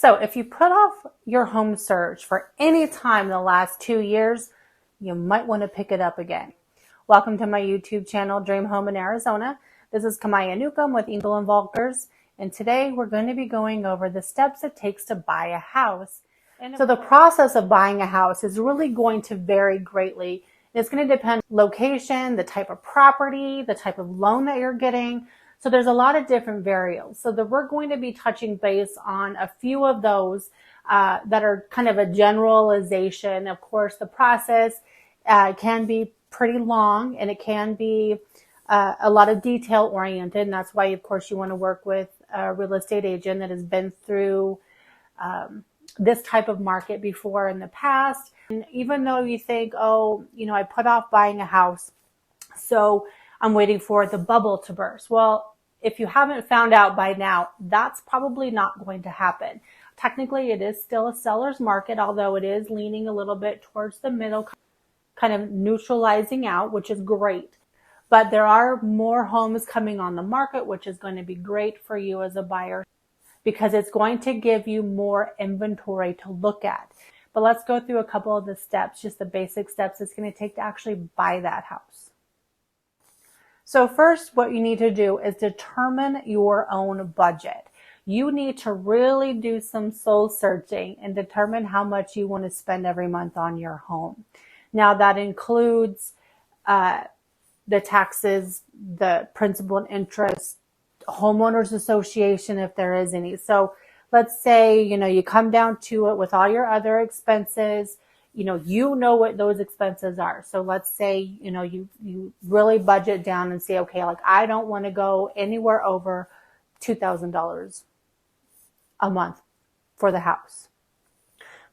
So if you put off your home search for any time in the last 2 years, you might want to pick it up again. Welcome to my YouTube channel, Dream Home in Arizona. This is Kamaya Newcomb with Angel and Volkers, and today we're going to be going over the steps it takes to buy a house. So the process of buying a house is really going to vary greatly. It's going to depend on location, the type of property, the type of loan that you're getting. So there's a lot of different variables. So we're going to be touching base on a few of those that are kind of a generalization. Of course, the process can be pretty long, and it can be a lot of detail oriented. And that's why, of course, you want to work with a real estate agent that has been through this type of market before in the past. And even though you think, oh, I put off buying a house, so I'm waiting for the bubble to burst. Well, if you haven't found out by now, that's probably not going to happen. Technically, it is still a seller's market, although it is leaning a little bit towards the middle, kind of neutralizing out, which is great. But there are more homes coming on the market, which is going to be great for you as a buyer because it's going to give you more inventory to look at. But let's go through a couple of the steps, just the basic steps it's going to take to actually buy that house. So first, what you need to do is determine your own budget. You need to really do some soul searching and determine how much you want to spend every month on your home. Now that includes the taxes, the principal and interest, homeowners association, if there is any. So let's say, you come down to it with all your other expenses, you know what those expenses are. So let's say, you really budget down and say, okay, like I don't want to go anywhere over $2,000 a month for the house.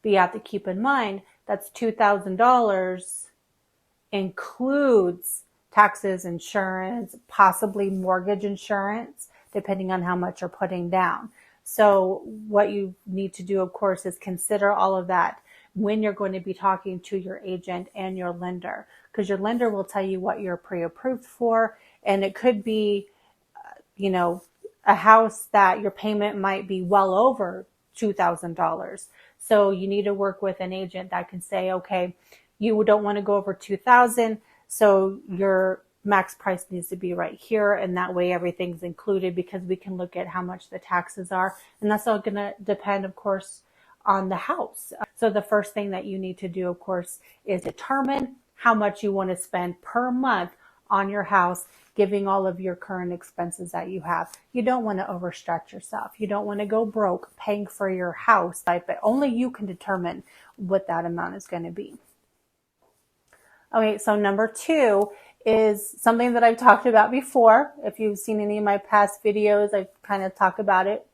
But you have to keep in mind that's $2,000 includes taxes, insurance, possibly mortgage insurance, depending on how much you're putting down. So what you need to do, of course, is consider all of that when you're going to be talking to your agent and your lender, because your lender will tell you what you're pre-approved for. And it could be, a house that your payment might be well over $2,000. So you need to work with an agent that can say, okay, you don't want to go over $2,000. So your max price needs to be right here. And that way everything's included because we can look at how much the taxes are. And that's all going to depend, of course, on the house. So the first thing that you need to do, of course, is determine how much you want to spend per month on your house, giving all of your current expenses that you have. You don't want to overstretch yourself. You don't want to go broke paying for your house, but only you can determine what that amount is going to be. Okay, so number 2 is something that I've talked about before. If you've seen any of my past videos, I kind of talk about it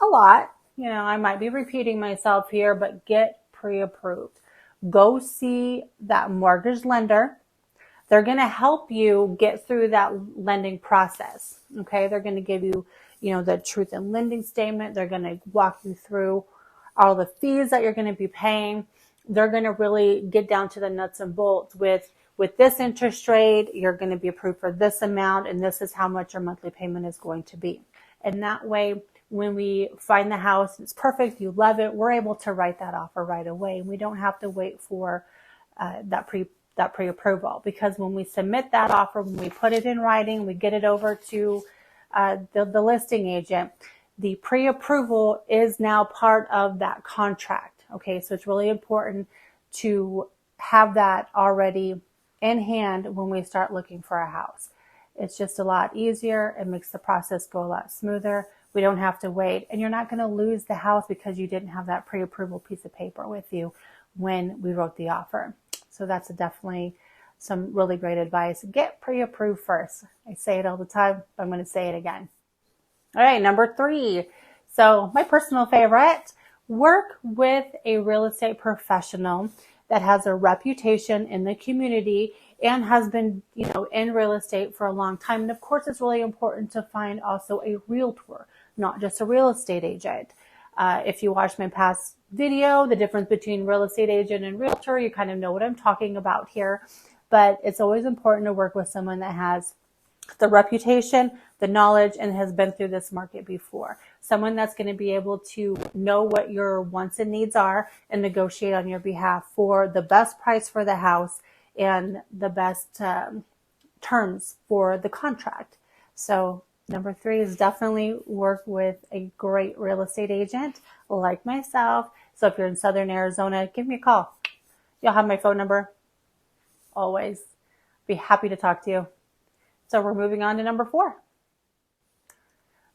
a lot. I might be repeating myself here, but get pre-approved. Go see that mortgage lender. They're going to help you get through that lending process. Okay. They're going to give you, the truth in lending statement. They're going to walk you through all the fees that you're going to be paying. They're going to really get down to the nuts and bolts with this interest rate, you're going to be approved for this amount, and this is how much your monthly payment is going to be. And that way, when we find the house, it's perfect, you love it, we're able to write that offer right away. We don't have to wait for that pre-approval, because when we submit that offer, when we put it in writing, we get it over to the listing agent, the pre-approval is now part of that contract. Okay, so it's really important to have that already in hand when we start looking for a house. It's just a lot easier. It makes the process go a lot smoother. We don't have to wait, and you're not going to lose the house because you didn't have that pre-approval piece of paper with you when we wrote the offer. So that's definitely some really great advice. Get pre-approved first. I say it all the time, but I'm going to say it again. All right, number 3. So my personal favorite, work with a real estate professional that has a reputation in the community and has been, in real estate for a long time. And of course, it's really important to find also a realtor, not just a real estate agent. If you watched my past video, the difference between real estate agent and realtor, you kind of know what I'm talking about here. But it's always important to work with someone that has the reputation, the knowledge and has been through this market before. Someone that's going to be able to know what your wants and needs are and negotiate on your behalf for the best price for the house and the best terms for the contract. So number 3 is definitely work with a great real estate agent like myself. So if you're in Southern Arizona, give me a call. You'll have my phone number. Always be happy to talk to you. So we're moving on to number 4.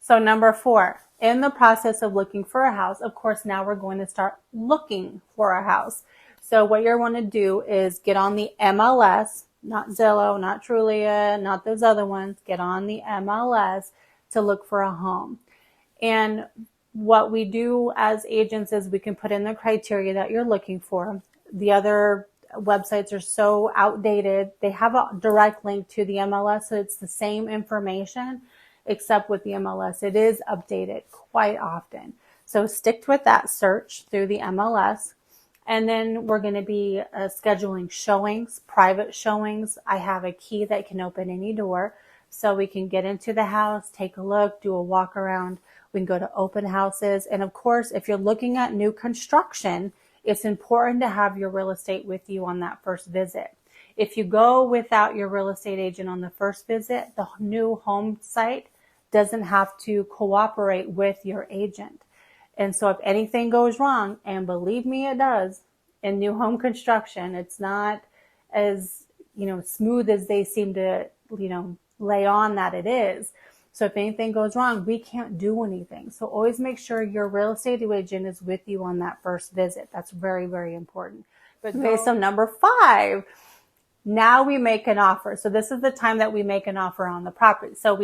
So number 4, in the process of looking for a house, of course, now we're going to start looking for a house. So what you're going to do is get on the MLS, not Zillow, not Trulia, not those other ones. Get on the MLS to look for a home. And what we do as agents is we can put in the criteria that you're looking for. The other websites are so outdated. They have a direct link to the MLS, so it's the same information, except with the MLS, it is updated quite often. So stick with that search through the MLS. And then we're going to be scheduling showings, private showings. I have a key that can open any door. So we can get into the house, take a look, do a walk around. We can go to open houses. And of course, if you're looking at new construction, it's important to have your real estate with you on that first visit. If you go without your real estate agent on the first visit, the new home site doesn't have to cooperate with your agent. And so if anything goes wrong, and believe me, it does, in new home construction, it's not as, smooth as they seem to, lay on that it is. So if anything goes wrong, we can't do anything. So always make sure your real estate agent is with you on that first visit. That's very, very important. But okay, so number 5, now we make an offer. So this is the time that we make an offer on the property. So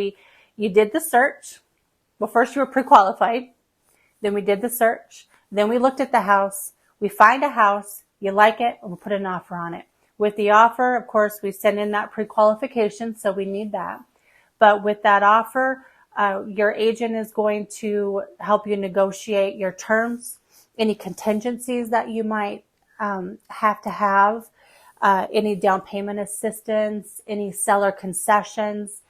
you did the search. Well, first you were pre-qualified. Then we did the search. Then we looked at the house. We find a house. You like it, and we'll put an offer on it. With the offer, of course, we send in that pre-qualification, so we need that. But with that offer, your agent is going to help you negotiate your terms, any contingencies that you might have to have, any down payment assistance, any seller concessions,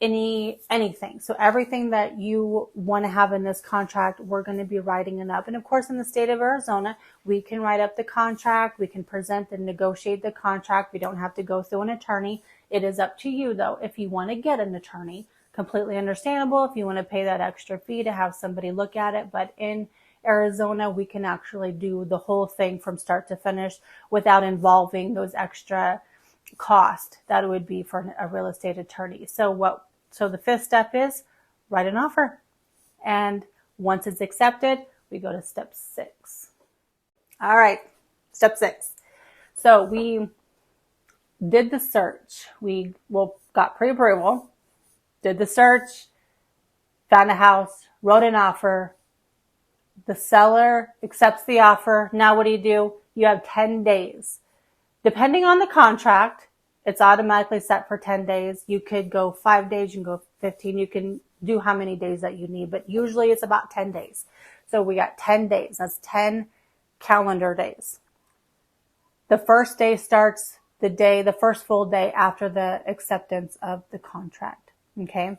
anything. So everything that you want to have in this contract, we're going to be writing it up. And of course, in the state of Arizona, we can write up the contract. We can present and negotiate the contract. We don't have to go through an attorney. It is up to you, though. If you want to get an attorney, completely understandable. If you want to pay that extra fee to have somebody look at it. But in Arizona, we can actually do the whole thing from start to finish without involving those extra cost that it would be for a real estate attorney. So the 5th step is write an offer. And once it's accepted, we go to step 6. All right, step 6. So we did the search. We got pre-approval, did the search, found a house, wrote an offer. The seller accepts the offer. Now what do? You have 10 days. Depending on the contract, it's automatically set for 10 days. You could go 5 days, you can go 15. You can do how many days that you need, but usually it's about 10 days. So we got 10 days. That's 10 calendar days. The first day starts the first full day after the acceptance of the contract. Okay.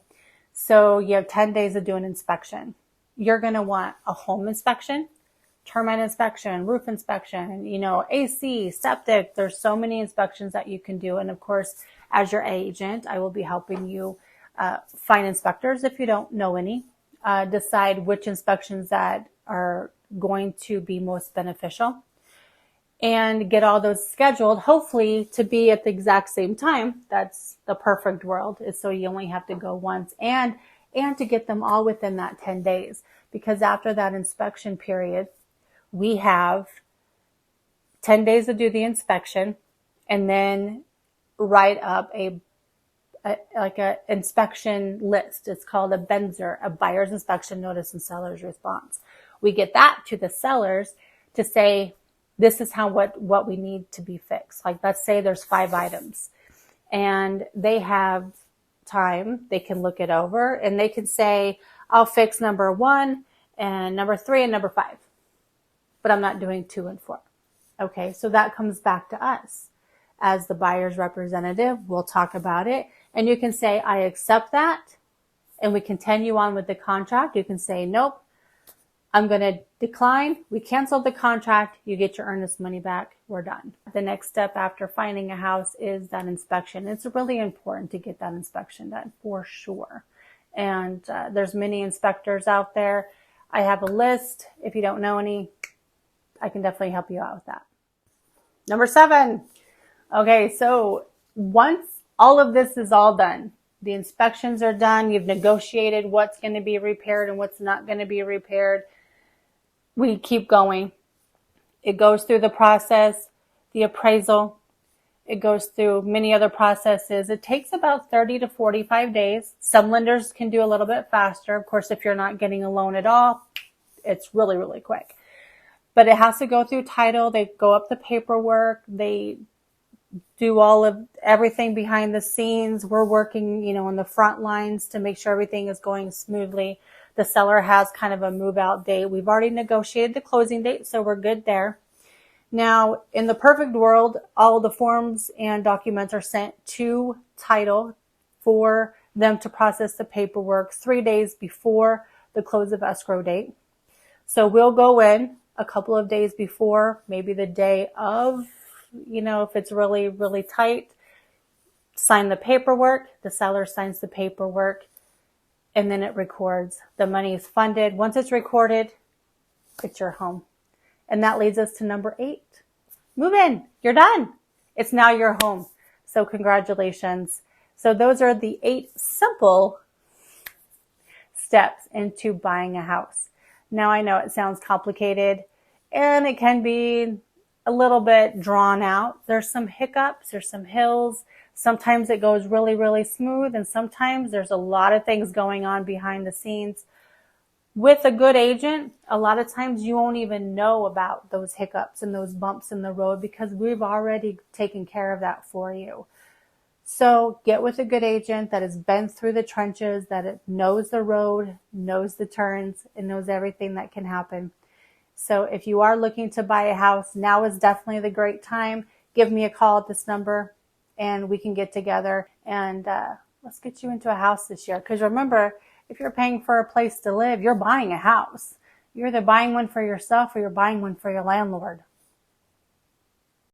So you have 10 days to do an inspection. You're going to want a home inspection, termite inspection, roof inspection, AC, septic. There's so many inspections that you can do. And of course, as your agent, I will be helping you find inspectors if you don't know any, decide which inspections that are going to be most beneficial, and get all those scheduled, hopefully to be at the exact same time. That's the perfect world, is so you only have to go once, and to get them all within that 10 days. Because after that inspection period, we have 10 days to do the inspection, and then write up a inspection list. It's called a BINSR, a buyer's inspection notice and seller's response. We get that to the sellers to say, this is what we need to be fixed. Like, let's say there's 5 items and they have time. They can look it over and they can say, I'll fix number 1 and number 3 and number 5, but I'm not doing 2 and 4. Okay. So that comes back to us as the buyer's representative. We'll talk about it, and you can say, I accept that, and we continue on with the contract, you can say, nope, I'm going to decline. We canceled the contract. You get your earnest money back. We're done. The next step after finding a house is that inspection. It's really important to get that inspection done for sure. And there's many inspectors out there. I have a list. If you don't know any, I can definitely help you out with that. Number 7. Okay, so once all of this is all done, the inspections are done, you've negotiated what's going to be repaired and what's not going to be repaired, we keep going. It goes through the process, the appraisal. It goes through many other processes. It takes about 30 to 45 days. Some lenders can do a little bit faster. Of course, if you're not getting a loan at all, it's really, really quick. But it has to go through title. They go up the paperwork. They do all of everything behind the scenes. We're working, on the front lines to make sure everything is going smoothly. The seller has kind of a move out date. We've already negotiated the closing date, so we're good there. Now, in the perfect world, all the forms and documents are sent to title for them to process the paperwork 3 days before the close of escrow date. So we'll go in a couple of days before, maybe the day of, if it's really, really tight, sign the paperwork. The seller signs the paperwork, and then it records. The money is funded. Once it's recorded, it's your home. And that leads us to number 8. Move in. You're done. It's now your home. So congratulations. So those are the 8 simple steps into buying a house. Now I know it sounds complicated and it can be a little bit drawn out. There's some hiccups, there's some hills. Sometimes it goes really, really smooth, and sometimes there's a lot of things going on behind the scenes. With a good agent, a lot of times you won't even know about those hiccups and those bumps in the road because we've already taken care of that for you. So get with a good agent that has been through the trenches, that it knows the road, knows the turns, and knows everything that can happen. So if you are looking to buy a house, now is definitely the great time. Give me a call at this number and we can get together and let's get you into a house this year. Because remember, if you're paying for a place to live, you're buying a house. You're either buying one for yourself or you're buying one for your landlord.